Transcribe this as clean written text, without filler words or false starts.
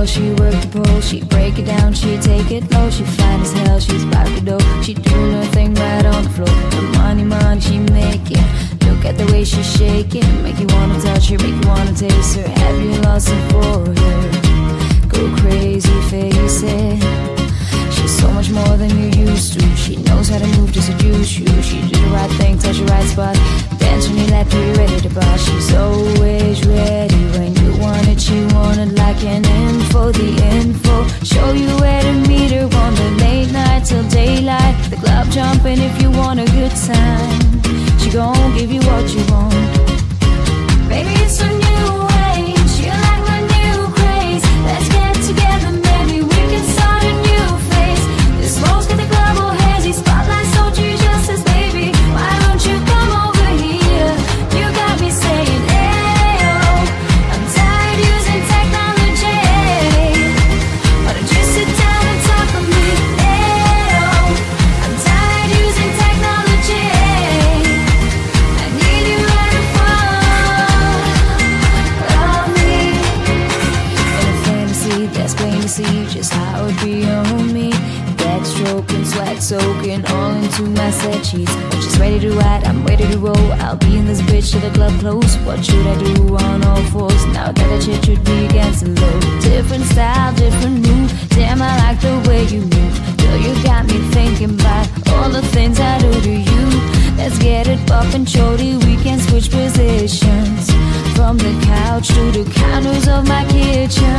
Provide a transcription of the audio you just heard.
well, she work the pole. She'd break it down, she'd take it low. She'd fine as hell, she's back the dough. She'd do her thing right on the floor. The money, money she making. Look at the way she's shaking. Make you wanna touch her, make you wanna taste her. Have you lost it for her? Go crazy, face it. She's so much more than you used to. She knows how to move to seduce you. She do the right thing, touch the right spot. Dance when you left, you're ready to boss. She's always ready when you want it. She want it like an info, the info. Show you where to meet her on the late night till daylight. The club jumping if you want a good time. She gon' give you what you want. Baby, it's a new age. You like my new craze. Let's get together, maybe we can start a new phase. The smoke's got the club all hazy. Spotlight told you justice, baby. Why don't you come over here? You got me saying, hey, oh, I'm tired using technology. Why don't you sit down and talk with me? Hey, oh, I'm tired using technology. I need you right in front of me. In a fantasy, that's plain to see just how it be on me. Backstroking, sweat soaking, all into my set sheets. When she's ready to ride, I'm ready to roll. I'll be in this bitch till the club close. What should I do on all fours? Now that the shit should be against the low. Different style, different move. Damn, I like the way you move. Girl, you got me thinking about all the things I do to you. Let's get it poppin', shorty, we can switch positions. From the couch to the counters of my kitchen.